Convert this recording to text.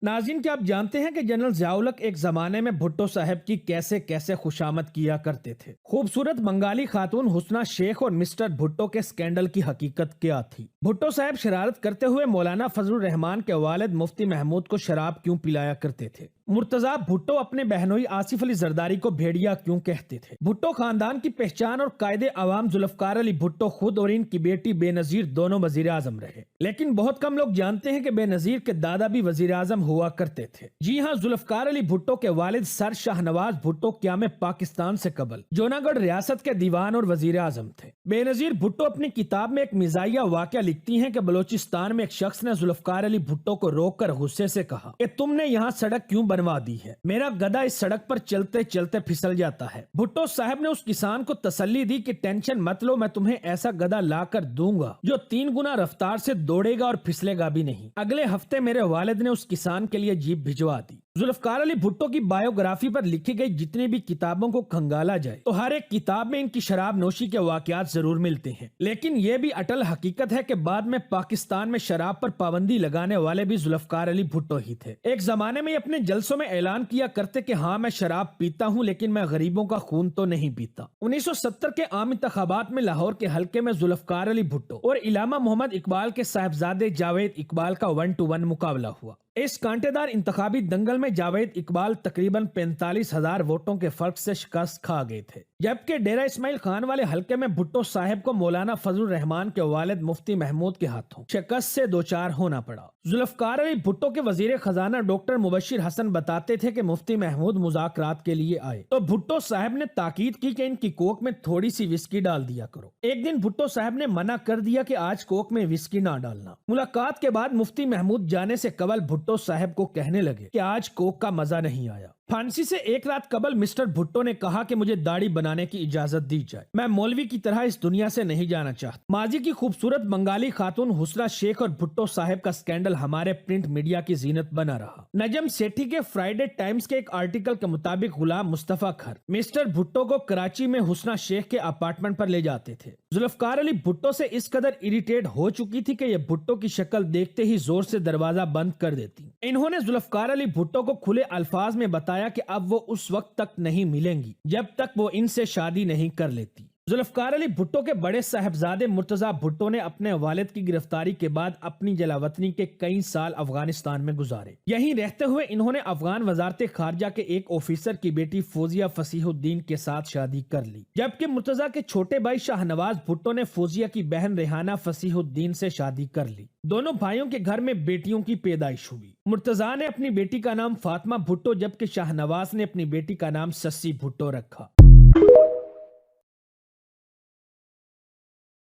ناظرین، کیا آپ جانتے ہیں کہ جنرل ضیاء الحق ایک زمانے میں بھٹو صاحب کی کیسے کیسے خوشامد کیا کرتے تھے؟ خوبصورت بنگالی خاتون حسنہ شیخ اور مسٹر بھٹو کے سکینڈل کی حقیقت کیا تھی؟ بھٹو صاحب شرارت کرتے ہوئے مولانا فضل الرحمان کے والد مفتی محمود کو شراب کیوں پلایا کرتے تھے؟ مرتضی بھٹو اپنے بہنوئی آصف علی زرداری کو بھیڑیا کیوں کہتے تھے؟ بھٹو خاندان کی پہچان اور قائد عوام ذوالفقار علی بھٹو خود اور ان کی بیٹی بے نظیر دونوں وزیر اعظم رہے، لیکن بہت کم لوگ جانتے ہیں کہ بے نظیر کے دادا بھی وزیر اعظم ہوا کرتے تھے۔ جی ہاں، ذوالفقار علی بھٹو کے والد سر شاہ نواز بھٹو قیام پاکستان سے قبل جوناگڑھ ریاست کے دیوان اور وزیر اعظم تھے۔ بے نظیر بھٹو اپنی کتاب میں ایک مزاحیہ واقعہ لکھتی ہیں کہ بلوچستان میں ایک شخص نے ذوالفقار علی بھٹو کو روک کر غصے سے کہا کہ تم نے یہاں سڑک کیوں بنوا دی ہے؟ میرا گدھا اس سڑک پر چلتے چلتے پھسل جاتا ہے۔ بھٹو صاحب نے اس کسان کو تسلی دی کہ ٹینشن مت لو، میں تمہیں ایسا گدھا لا کر دوں گا جو 3 گنا رفتار سے دوڑے گا اور پھسلے گا بھی نہیں۔ اگلے ہفتے میرے والد نے اس کسان کے لیے جیپ بھجوا دی۔ ذوالفقار علی بھٹو کی بایوگرافی پر لکھی گئی جتنی بھی کتابوں کو کھنگالا جائے تو ہر ایک کتاب میں ان کی شراب نوشی کے واقعات ضرور ملتے ہیں، لیکن یہ بھی اٹل حقیقت ہے کہ بعد میں پاکستان میں شراب پر پابندی لگانے والے بھی ذوالفقار علی بھٹو ہی تھے۔ ایک زمانے میں یہ اپنے جلسوں میں اعلان کیا کرتے کہ ہاں میں شراب پیتا ہوں لیکن میں غریبوں کا خون تو نہیں پیتا۔ 1970 کے عام انتخابات میں لاہور کے حلقے میں ذوالفقار علی بھٹو اور علامہ محمد اقبال کے صاحبزادے جاوید اقبال کا 1 to 1 مقابلہ ہوا۔ اس کانٹے دار انتخابی دنگل میں جاوید اقبال تقریباً 45,000 ووٹوں کے فرق سے شکست کھا گئے تھے، جبکہ ڈیرہ اسماعیل خان والے حلقے میں بھٹو صاحب کو مولانا فضل الرحمان کے والد مفتی محمود کے ہاتھوں شکست سے دوچار ہونا پڑا۔ ذوالفقار علی بھٹو کے وزیر خزانہ ڈاکٹر مبشر حسن بتاتے تھے کہ مفتی محمود مذاکرات کے لیے آئے تو بھٹو صاحب نے تاکید کی کہ ان کی کوک میں تھوڑی سی وسکی ڈال دیا کرو۔ ایک دن بھٹو صاحب نے منع کر دیا کہ آج کوک میں وسکی نہ ڈالنا۔ ملاقات کے بعد مفتی محمود جانے سے قبل بھٹو صاحب کو کہنے لگے کہ آج کوک کا مزہ نہیں آیا۔ پھانسی سے ایک رات قبل مسٹر بھٹو نے کہا کہ مجھے داڑھی بنانے کی اجازت دی جائے، میں مولوی کی طرح اس دنیا سے نہیں جانا چاہتا۔ ماضی کی خوبصورت بنگالی خاتون حسنہ شیخ اور بھٹو صاحب کا سکینڈل ہمارے پرنٹ میڈیا کی زینت بنا رہا۔ نجم سیٹھی کے فرائیڈے ٹائمز کے ایک آرٹیکل کے مطابق غلام مصطفیٰ کھر مسٹر بھٹو کو کراچی میں حسنہ شیخ کے اپارٹمنٹ پر لے جاتے تھے۔ ذوالفقار علی بھٹو سے اس قدر اریٹیٹ ہو چکی تھی کہ یہ بھٹو کی شکل دیکھتے ہی زور سے دروازہ بند کر دیتی۔ انہوں نے ذوالفقار علی بھٹو کو کھلے الفاظ میں بتایا کہ اب وہ اس وقت تک نہیں ملیں گی جب تک وہ ان سے شادی نہیں کر لیتی۔ ذوالفقار علی بھٹو کے بڑے صاحبزادے مرتضی بھٹو نے اپنے والد کی گرفتاری کے بعد اپنی جلاوطنی کے کئی سال افغانستان میں گزارے۔ یہیں رہتے ہوئے انہوں نے افغان وزارت خارجہ کے ایک آفیسر کی بیٹی فوزیہ فصیح الدین کے ساتھ شادی کر لی، جبکہ مرتضی کے چھوٹے بھائی شاہ نواز بھٹو نے فوزیہ کی بہن ریحانہ فصیح الدین سے شادی کر لی۔ دونوں بھائیوں کے گھر میں بیٹیوں کی پیدائش ہوئی۔ مرتضی نے اپنی بیٹی کا نام فاطمہ بھٹو جبکہ شاہ نواز نے اپنی بیٹی کا نام سسی بھٹو رکھا۔